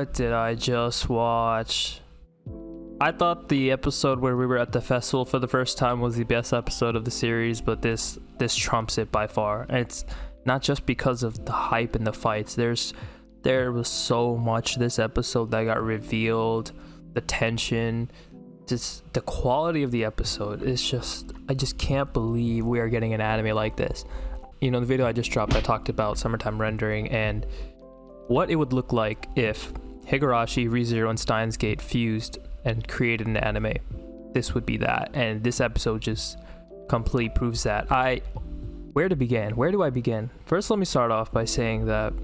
What did I just watch? I thought the episode where we were at the festival for the first time was the best episode of the series, but this trumps it by far. And it's not just because of the hype and the fights. There was so much this episode that got revealed, the tension, just the quality of the episode is just, I just can't believe we are getting an anime like this. You know, the video I just dropped, I talked about summertime rendering and what it would look like if Higurashi, ReZero, and Steins Gate fused and created an anime. This would be that, and this episode just completely proves that. Where to begin? Where do I begin? First, let me start off by saying that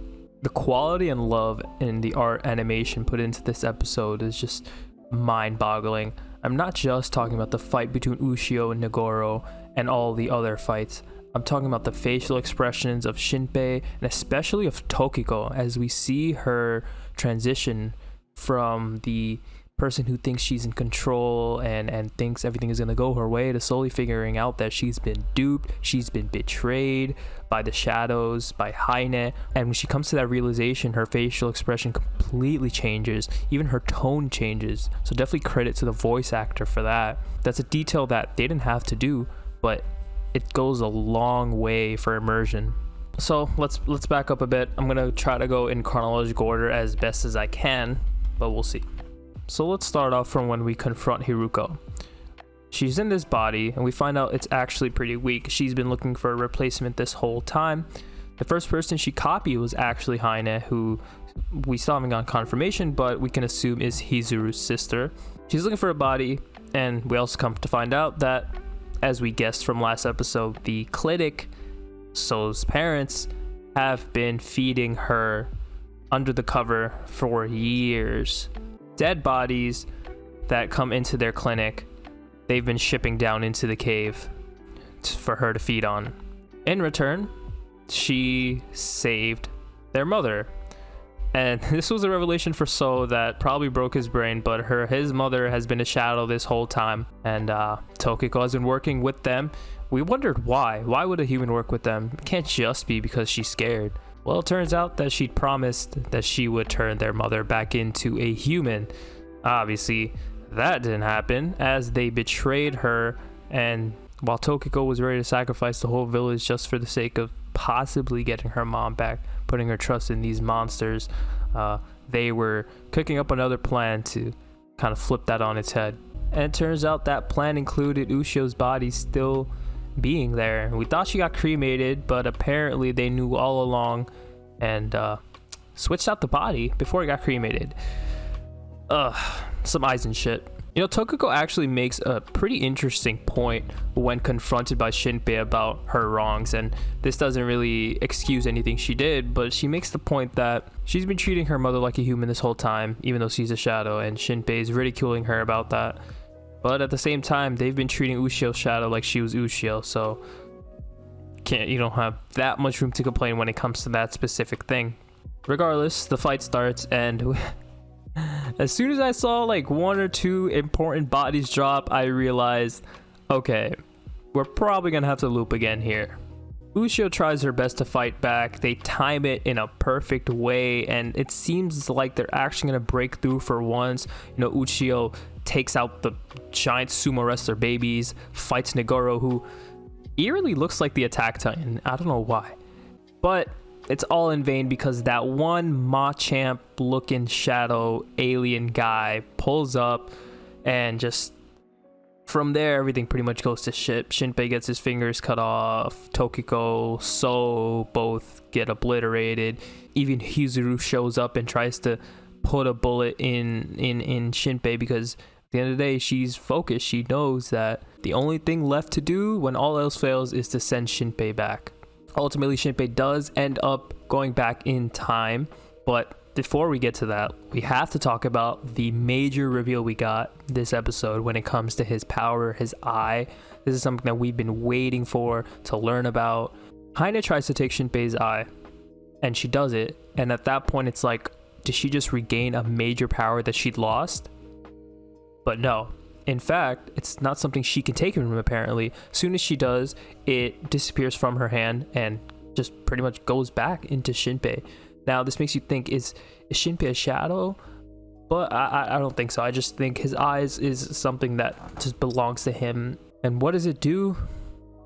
the quality and love in the art animation put into this episode is just mind-boggling. I'm not just talking about the fight between Ushio and Nagoro and all the other fights. I'm talking about the facial expressions of Shinpei and especially of Tokiko as we see her transition from the person who thinks she's in control and thinks everything is going to go her way to slowly figuring out that she's been duped, she's been betrayed by the shadows, by Heine. And when she comes to that realization, her facial expression completely changes, even her tone changes. So definitely credit to the voice actor for that. That's a detail that they didn't have to do, but it goes a long way for immersion. So let's back up a bit. I'm gonna try to go in chronological order as best as I can, but we'll see. So let's start off from when we confront Hiruko. She's in this body and we find out it's actually pretty weak. She's been looking for a replacement this whole time. The first person she copied was actually Heine, who we still haven't gotten confirmation, but we can assume is Hizuru's sister. She's looking for a body, and we also come to find out that, as we guessed from last episode, the clinic, So's parents, have been feeding her under the cover for years. Dead bodies that come into their clinic, they've been shipping down into the cave for her to feed on. In return, she saved their mother. And this was a revelation for So that probably broke his brain, but his mother has been a shadow this whole time. And Tokiko has been working with them. We wondered why. Why would a human work with them? It can't just be because she's scared. Well, it turns out that she'd promised that she would turn their mother back into a human. Obviously, that didn't happen as they betrayed her, and while Tokiko was ready to sacrifice the whole village just for the sake of possibly getting her mom back, putting her trust in these monsters, they were cooking up another plan to kind of flip that on its head. And it turns out that plan included Ushio's body still being there. We thought she got cremated, but apparently they knew all along and switched out the body before it got cremated. Some Aizen shit. You know, Tokiko actually makes a pretty interesting point when confronted by Shinpei about her wrongs, and this doesn't really excuse anything she did, but she makes the point that she's been treating her mother like a human this whole time, even though she's a shadow, and Shinpei is ridiculing her about that. But at the same time, they've been treating Ushio's shadow like she was Ushio, so you don't have that much room to complain when it comes to that specific thing. Regardless, the fight starts, and as soon as I saw like one or two important bodies drop, I realized, okay, we're probably gonna have to loop again here. Ushio tries her best to fight back. They time it in a perfect way, and it seems like they're actually gonna break through for once. You know, Ushio takes out the giant sumo wrestler babies, fights Nagoro, who eerily looks like the Attack Titan. I don't know why, but it's all in vain because that one Machamp looking shadow alien guy pulls up, and just from there everything pretty much goes to shit. Shinpei gets his fingers cut off, Tokiko, So both get obliterated. Even Hizuru shows up and tries to put a bullet in Shinpei because at the end of the day she's focused. She knows that the only thing left to do when all else fails is to send Shinpei back. Ultimately, Shinpei does end up going back in time, but before we get to that, we have to talk about the major reveal we got this episode when it comes to his power, his eye. This is something that we've been waiting for to learn about. Heine tries to take Shinpei's eye, and she does it, and at that point it's like, did she just regain a major power that she'd lost? But no. In fact, it's not something she can take from him apparently. As soon as she does, it disappears from her hand and just pretty much goes back into Shinpei. Now, this makes you think, is Shinpei a shadow? But I don't think so. I just think his eyes is something that just belongs to him. And what does it do?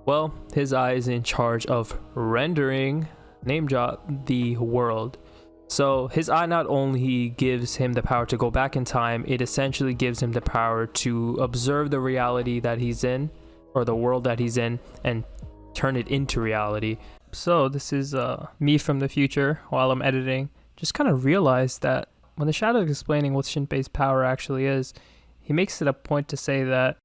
Well, his eye is in charge of rendering, name drop, the world. So his eye not only gives him the power to go back in time, it essentially gives him the power to observe the reality that he's in, or the world that he's in, and turn it into reality. So this is me from the future while I'm editing. Just kind of realized that when the Shadow is explaining what Shinpei's power actually is, he makes it a point to say that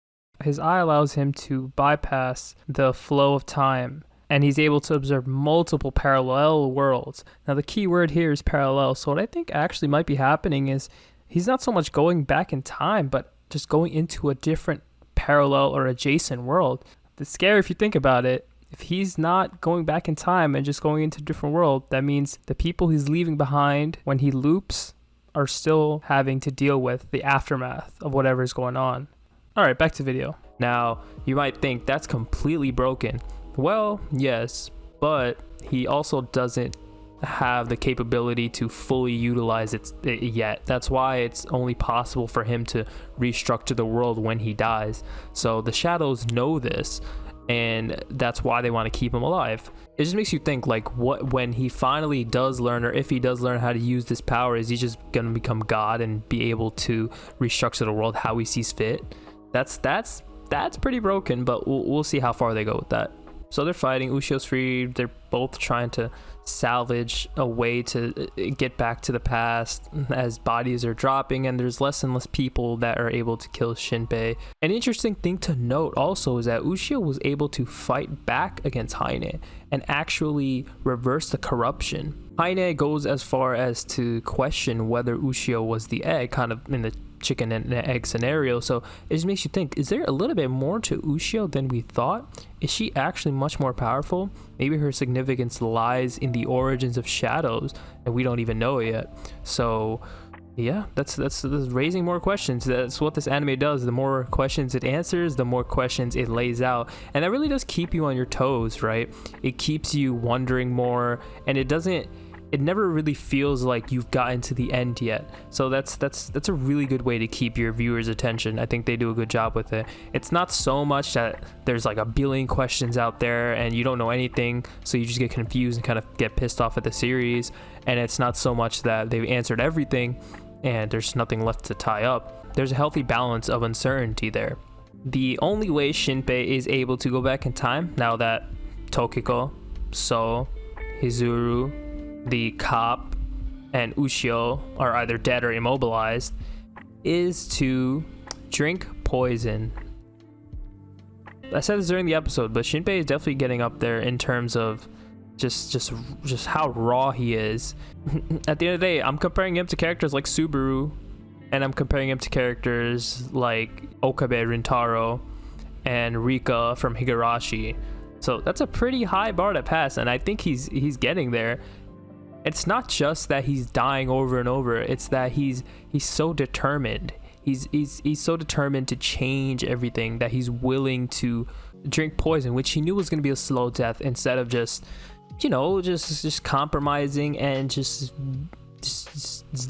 his eye allows him to bypass the flow of time, and he's able to observe multiple parallel worlds. Now the key word here is parallel, so what I think actually might be happening is he's not so much going back in time, but just going into a different parallel or adjacent world. It's scary if you think about it. If he's not going back in time and just going into a different world, that means the people he's leaving behind when he loops are still having to deal with the aftermath of whatever is going on. All right, back to video. Now, you might think that's completely broken. Well, yes, but he also doesn't have the capability to fully utilize it yet. That's why it's only possible for him to restructure the world when he dies. So the Shadows know this, and that's why they want to keep him alive. It just makes you think, like, what when he finally does learn, or if he does learn how to use this power, is he just gonna become God and be able to restructure the world how he sees fit? That's pretty broken, but we'll see how far they go with that. So they're fighting. Ushio's free. They're both trying to salvage a way to get back to the past as bodies are dropping, and there's less and less people that are able to kill Shinpei. An interesting thing to note also is that Ushio was able to fight back against Heine and actually reverse the corruption. Heine goes as far as to question whether Ushio was the egg, kind of in the chicken and egg scenario. So it just makes you think, is there a little bit more to Ushio than we thought? Is she actually much more powerful? Maybe her significance lies in the origins of Shadows and we don't even know it yet. So yeah, that's raising more questions. That's what this anime does. The more questions it answers, the more questions it lays out, and that really does keep you on your toes, right? It keeps you wondering more, and it never really feels like you've gotten to the end yet. So that's a really good way to keep your viewers' attention. I think they do a good job with it. It's not so much that there's like a billion questions out there and you don't know anything, so you just get confused and kind of get pissed off at the series. And it's not so much that they've answered everything and there's nothing left to tie up. There's a healthy balance of uncertainty there. The only way Shinpei is able to go back in time, now that Tokiko, So, Hizuru, the cop, and Ushio are either dead or immobilized, is to drink poison. I said this during the episode, but Shinpei is definitely getting up there in terms of just how raw he is. At the end of the day, I'm comparing him to characters like Subaru, and I'm comparing him to characters like Okabe Rintaro and Rika from Higurashi. So that's a pretty high bar to pass, and I think he's getting there. It's not just that he's dying over and over, it's that he's so determined. He's so determined to change everything that he's willing to drink poison, which he knew was going to be a slow death, instead of just compromising and just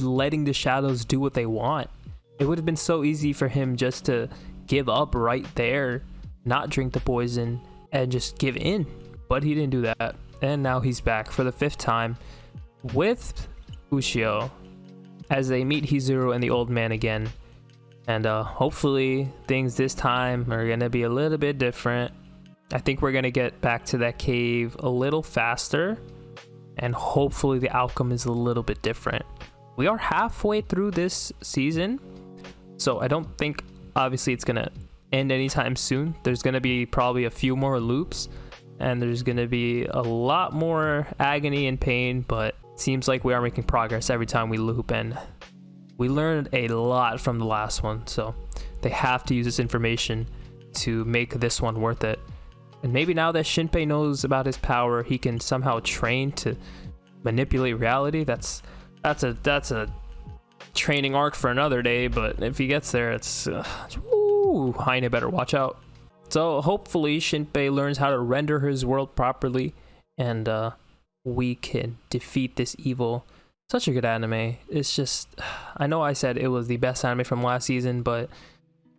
letting the Shadows do what they want. It would have been so easy for him just to give up right there, not drink the poison, and just give in. But he didn't do that. And now he's back for the 5th time with Ushio as they meet Hizuru and the old man again. And hopefully things this time are gonna be a little bit different. I think we're gonna get back to that cave a little faster, and hopefully the outcome is a little bit different. We are halfway through this season, so I don't think obviously it's gonna end anytime soon. There's gonna be probably a few more loops, and there's gonna be a lot more agony and pain, but it seems like we are making progress every time we loop, and we learned a lot from the last one, so they have to use this information to make this one worth it. And maybe now that Shinpei knows about his power, he can somehow train to manipulate reality. That's a training arc for another day, but if he gets there, it's Heine better watch out. So hopefully Shinpei learns how to render his world properly, and we can defeat this evil Such a good anime. It's just, I know I said it was the best anime from last season, but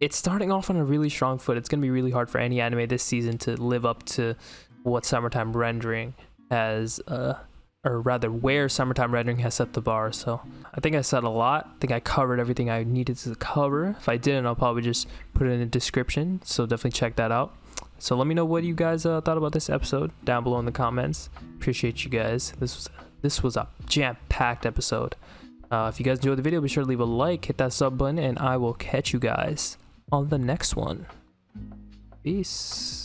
it's starting off on a really strong foot. It's going to be really hard for any anime this season to live up to what Summertime Rendering has, or rather where Summertime Rendering has set the bar. So I think I said a lot. I think I covered everything I needed to cover. If I didn't, I'll probably just put it in the description. So definitely check that out. So let me know what you guys thought about this episode down below in the comments. Appreciate you guys. This was a jam-packed episode. If you guys enjoyed the video, be sure to leave a like, hit that sub button, and I will catch you guys on the next one. Peace.